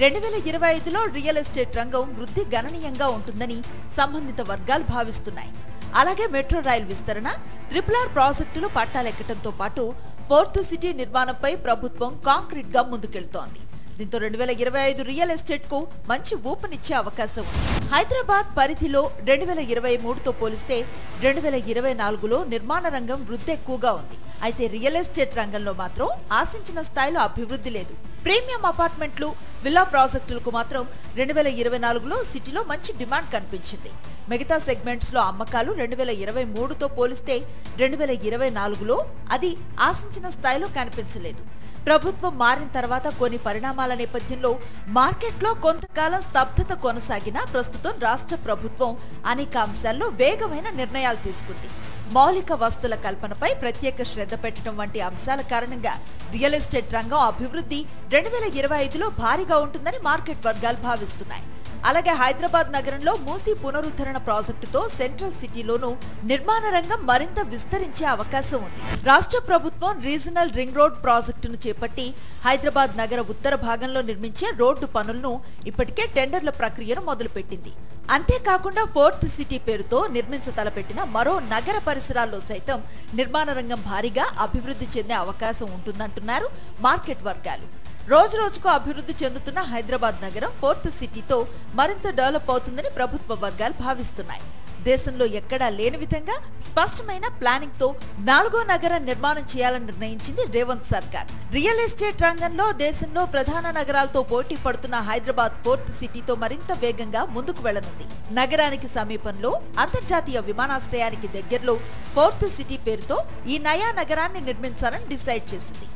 [SPEAKER 5] 2025లో రియల్ ఎస్టేట్ రంగం వృద్ధి గణనీయంగా ఉంటుందని సంబంధిత వర్గాలు భావిస్తున్నాయి. అలాగే మెట్రో రైల్ విస్తరణ, RRR ప్రాజెక్టులు పట్టాలెక్కడంతో పాటు 4th సిటీ నిర్మాణంపై ప్రభుత్వం కాంక్రీట్ గా ముందుకెళ్తోంది. దీంతో 2025 రియల్ ఎస్టేట్ కు మంచి ఊపునిచ్చే అవకాశం ఉంది. హైదరాబాద్ పరిధిలో 2023తో పోలిస్తే 2024లో నిర్మాణ రంగం వృద్ధి ఎక్కువగా ఉంది. అయితే రియల్ ఎస్టేట్ రంగంలో మాత్రం ఆశించిన స్థాయిలో అభివృద్ధి లేదు. ప్రీమియం అపార్ట్మెంట్లు, విల్లా ప్రాజెక్టులకు మాత్రం 2024లో సిటీలో మంచి డిమాండ్ కనిపించింది. మిగతా సెగ్మెంట్స్ లో అమ్మకాలు 2023తో పోలిస్తే 2024లో అది ఆశించిన స్థాయిలో కనిపించలేదు. ప్రభుత్వం మారిన తర్వాత కొన్ని పరిణామాల నేపథ్యంలో మార్కెట్లో కొంతకాలం స్తబ్దత కొనసాగినా ప్రస్తుతం రాష్ట్ర ప్రభుత్వం అనేక అంశాల్లో వేగమైన నిర్ణయాలు తీసుకుంది. మౌలిక వస్తువుల కల్పనపై ప్రత్యేక శ్రద్ధ పెట్టడం వంటి అంశాల కారణంగా రియల్ ఎస్టేట్ రంగం అభివృద్ధి 2025లో భారీగా ఉంటుందని మార్కెట్ వర్గాలు భావిస్తున్నాయి. అలాగే హైదరాబాద్ నగరంలో మూసీ పునరుద్ధరణ ప్రాజెక్టుతో సెంట్రల్ సిటీలోనూ నిర్మాణ రంగం మరింత విస్తరించే అవకాశం ఉంది. రాష్ట్ర ప్రభుత్వం రీజనల్ రింగ్ రోడ్ ప్రాజెక్టును చేపట్టి హైదరాబాద్ నగర ఉత్తర భాగంలో నిర్మించే రోడ్డు పనులను ఇప్పటికే టెండర్ల ప్రక్రియను మొదలుపెట్టింది. అంతేకాకుండా 4th సిటీ పేరుతో నిర్మించతలపెట్టిన మరో నగర పరిసరాల్లో సైతం నిర్మాణ రంగం భారీగా అభివృద్ధి చెందే అవకాశం ఉంటుందంటున్నారు మార్కెట్ వర్గాలు. రోజు రోజుకు అభివృద్ధి చెందుతున్న హైదరాబాద్ నగరం 4th సిటీతో మరింత డెవలప్ అవుతుందని ప్రభుత్వ వర్గాలు భావిస్తున్నాయి. దేశంలో ఎక్కడా లేని విధంగా స్పష్టమైన ప్లానింగ్ తో 4వ నగర నిర్మాణం చేయాలని నిర్ణయించింది రేవంత్ సర్కార్. రియల్ ఎస్టేట్ రంగంలో దేశంలో ప్రధాన నగరాలతో పోటీ పడుతున్న హైదరాబాద్ 4th సిటీతో మరింత వేగంగా ముందుకు వెళ్లనుంది. నగరానికి సమీపంలో అంతర్జాతీయ విమానాశ్రయానికి దగ్గరలో 4th సిటీ పేరుతో ఈ నయా నగరాన్ని నిర్మించాలని డిసైడ్ చేసింది.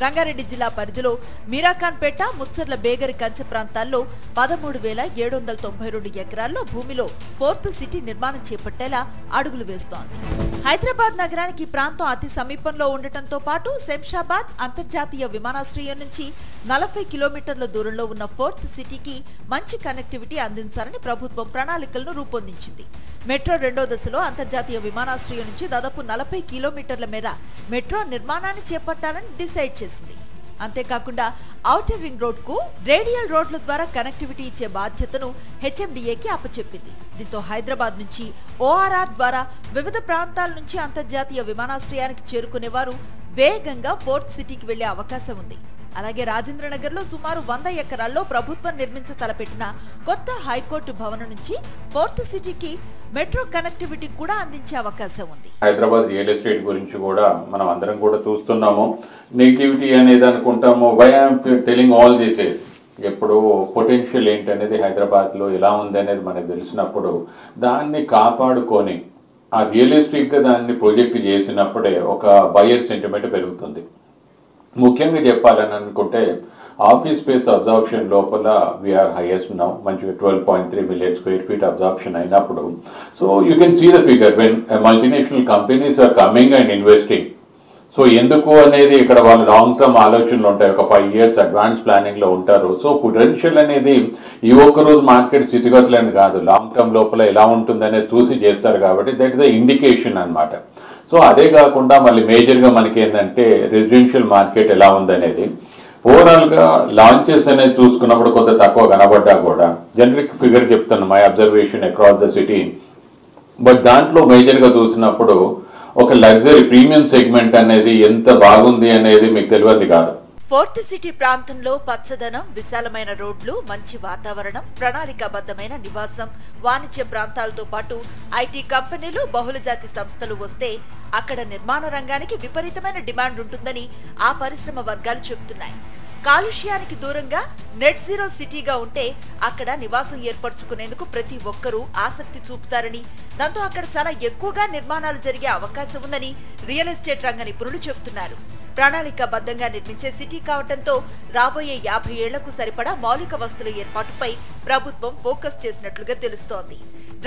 [SPEAKER 5] రంగారెడ్డి జిల్లా పరిధిలో మీరాఖాన్పేట, ముచ్చర్ల బేగరి కంచె ప్రాంతాల్లో 13,792 ఎకరాల్లో భూమిలో 4th సిటీ నిర్మాణం చేపట్టేలా అడుగులు వేస్తోంది. హైదరాబాద్ నగరానికి ప్రాంతం అతి సమీపంలో ఉండటంతో పాటు శంషాబాద్ అంతర్జాతీయ విమానాశ్రయం నుంచి 40 కిలోమీటర్ల దూరంలో ఉన్న 4th సిటీకి మంచి కనెక్టివిటీ అందించాలని ప్రభుత్వం ప్రణాళికలను రూపొందించింది. మెట్రో 2వ దశలో అంతర్జాతీయ విమానాశ్రయం నుంచి దాదాపు 40 కిలోమీటర్ల మేర మెట్రో నిర్మాణాన్ని చేపట్టాలని డిసైడ్ చేసింది. అంతేకాకుండా ఔటర్ రింగ్ రోడ్ కు రేడియల్ రోడ్ల ద్వారా కనెక్టివిటీ ఇచ్చే బాధ్యతను హెచ్ఎండిఏకి అప్పచెప్పింది. దీంతో హైదరాబాద్ నుంచి ఓఆర్ఆర్ ద్వారా వివిధ ప్రాంతాల నుంచి అంతర్జాతీయ విమానాశ్రయానికి చేరుకునేవారు వేగంగా పోర్ట్ సిటీకి వెళ్లే అవకాశం ఉంది. అలాగే రాజేంద్రనగర్ లో సుమారు 100 ఎకరాల్లో ప్రభుత్వం నిర్మించ తలపెట్టిన కొత్త హైకోర్టు భవనం నుంచి పోర్ట్ సిటీకి మెట్రో కనెక్టివిటీ కూడా అందించే అవకాశం ఉంది.
[SPEAKER 4] హైదరాబాద్ రియల్ ఎస్టేట్ గురించి కూడా మనం అందరం కూడా చూస్తున్నాము. నెగిటివిటీ అనేది అనుకుంటాము. Why I'm telling all this is ఎప్పుడు పొటెన్షియల్ ఏంటనేది హైదరాబాద్లో ఎలా ఉంది అనేది మనకు తెలిసినప్పుడు దాన్ని కాపాడుకొని ఆ రియలిస్టిక్గా దాన్ని ప్రొజెక్ట్ చేసినప్పుడే ఒక బయర్ సెంటిమెంట్ పెరుగుతుంది. ముఖ్యంగా చెప్పాలని అనుకుంటే ఆఫీస్ స్పేస్ అబ్జార్ప్షన్ లోపల వీఆర్ హైయెస్ట్ నౌ, మంచిగా 12.3 మిలియన్ స్క్వేర్ ఫీట్ అబ్జార్ప్షన్ అయినప్పుడు. So you can see the figure when multinational companies are coming and investing. So ఎందుకు అనేది ఇక్కడ వాళ్ళు లాంగ్ టర్మ్ ఆలోచనలు ఉంటాయి, ఒక 5 years అడ్వాన్స్ ప్లానింగ్లో ఉంటారు. సో పొటెన్షియల్ అనేది ఈ ఒక్కరోజు మార్కెట్ స్థితిగతులని కాదు, లాంగ్ టర్మ్ లోపల ఎలా ఉంటుందనేది చూసి చేస్తారు కాబట్టి దట్ ఇస్ ద ఇండికేషన్ అనమాట. సో అదే కాకుండా మళ్ళీ మేజర్గా మనకి ఏంటంటే రెసిడెన్షియల్ మార్కెట్ ఎలా ఉందనేది ఓవరాల్గా లాంచెస్ అనేది చూసుకున్నప్పుడు కొంత తక్కువ కనబడ్డా కూడా జనరిక్ ఫిగర్ చెప్తాను my observation across the city. But దాంట్లో మేజర్గా చూసినప్పుడు ఒక లగ్జరీ ప్రీమియం సెగ్మెంట్ అనేది ఎంత బాగుంది అనేది మీకు తెలియదు కాదు.
[SPEAKER 5] ఫోర్త్ సిటీ ప్రాంతంలో పచ్చదనం, విశాలమైన రోడ్లు, మంచి వాతావరణం, ప్రణాళికాబద్ధమైన నివాసం, వాణిజ్య ప్రాంతాలతో పాటు ఐటీ కంపెనీలు, బహుళజాతి సంస్థలు వస్తే అక్కడ నిర్మాణ రంగానికి విపరీతమైన డిమాండ్ ఉంటుందని ఆ పరిశ్రమ వర్గాలు చెబుతున్నాయి. కాలుష్యానికి దూరంగా నెట్ జీరో సిటీగా ఉంటే అక్కడ నివాసం ఏర్పరచుకునేందుకు ప్రతి ఒక్కరూ ఆసక్తి చూపుతారని, దాంతో అక్కడ చాలా ఎక్కువగా నిర్మాణాలు జరిగే అవకాశం ఉందని రియల్ ఎస్టేట్ రంగ నిపుణులు చెబుతున్నారు. ప్రణాళికాబద్ధంగా నిర్మించే సిటీ కావడంతో రాబోయే 50 ఏళ్లకు సరిపడా మౌలిక వస్తువుల ఏర్పాటుపై ప్రభుత్వం ఫోకస్ చేసినట్లుగా తెలుస్తోంది.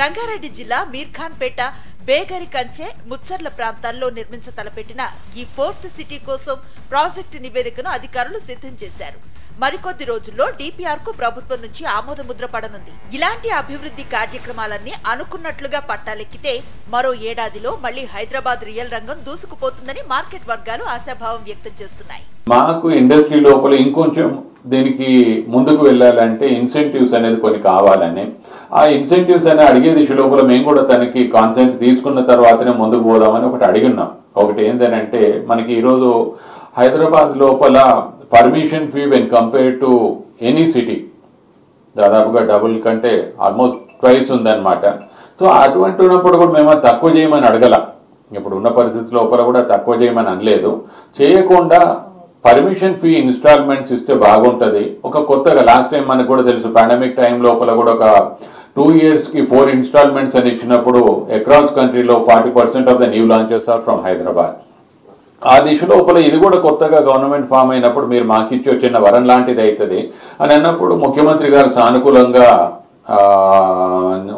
[SPEAKER 5] రంగారెడ్డి జిల్లా మీర్ఖాన్పేట, బేగరి కంచె, ముచ్చర్ల ప్రాంతాల్లో నిర్మించ తలపెట్టిన ఈ ఫోర్త్ సిటీ కోసం ప్రాజెక్టు నివేదికను అధికారులు సిద్ధం చేశారు. మరికొద్ది రోజుల్లో డిపిఆర్ కు ప్రభుత్వం నుంచి ఆమోద ముద్ర పడనుంది. ఇలాంటి అభివృద్ధి కార్యక్రమాలన్నీ అనుకున్నట్లుగా పట్టాలెక్కితే మరో ఏడాదిలో మళ్లీ హైదరాబాద్ రియల్ రంగం దూసుకుపోతుందని మార్కెట్ వర్గాలు ఆశాభావం వ్యక్తం చేస్తున్నాయి.
[SPEAKER 4] మాకు ఇండస్ట్రీ లోపల ఇంకొంచెం దీనికి ముందుకు వెళ్ళాలంటే ఇన్సెంటివ్స్ అనేది కొన్ని కావాలని, ఆ ఇన్సెంటివ్స్ అనేది అడిగే దిశ లోపల మేము కూడా తనకి కాన్సెంట్ తీసుకున్న తర్వాతనే ముందుకు పోదామని ఒకటి అడిగినాం. ఒకటి ఏంటంటే మనకి ఈరోజు హైదరాబాద్ లోపల permission fee when compare to any city దాదాపుగా డబుల్ కంటే ఆల్మోస్ట్ ట్వైస్ ఉందన్నమాట. సో అటువంటి ఉన్నప్పుడు కూడా మేము తక్కువ చేయమని అడగల. ఇప్పుడు ఉన్న పరిస్థితి లోపల కూడా తక్కువ చేయమని అనలేదు. చేయకుండా పర్మిషన్ ఫీ ఇన్స్టాల్మెంట్స్ ఇస్తే బాగుంటుంది. ఒక కొత్తగా లాస్ట్ టైం మనకు కూడా తెలుసు పాండమిక్ టైం లోపల కూడా ఒక 2 yearsకి 4 ఇన్స్టాల్మెంట్స్ అని ఇచ్చినప్పుడు అక్రాస్ కంట్రీలో 40% of the new launches are from Hyderabad. ఆ దిశ లోపల ఇది కూడా కొత్తగా గవర్నమెంట్ ఫామ్ అయినప్పుడు మీరు మాకు ఇచ్చే చిన్న వరం లాంటిది అవుతుంది అని అన్నప్పుడు ముఖ్యమంత్రి గారు సానుకూలంగా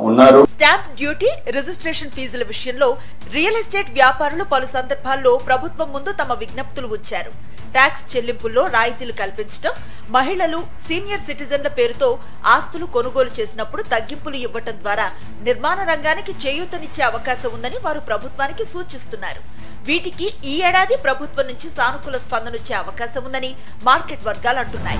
[SPEAKER 4] ఉన్నారు.
[SPEAKER 5] స్టాంప్ డ్యూటీ, రిజిస్ట్రేషన్ ఫీజుల విషయంలో రియల్ ఎస్టేట్ వ్యాపారులు పలు సందర్భాల్లో ప్రభుత్వం ముందు తమ విజ్ఞప్తులు ఉంచారు. ట్యాక్స్ చెల్లింపుల్లో రాయితీలు కల్పించడం, మహిళలు, సీనియర్ సిటిజన్ల పేరుతో ఆస్తులు కొనుగోలు చేసినప్పుడు తగ్గింపులు ఇవ్వటం ద్వారా నిర్మాణ రంగానికి చేయూతనిచ్చే అవకాశం ఉందని వారు ప్రభుత్వానికి సూచిస్తున్నారు. వీటికి ఈ ఏడాది ప్రభుత్వం నుంచి సానుకూల స్పందన వచ్చే అవకాశం ఉందని మార్కెట్ వర్గాలు అంటున్నాయి.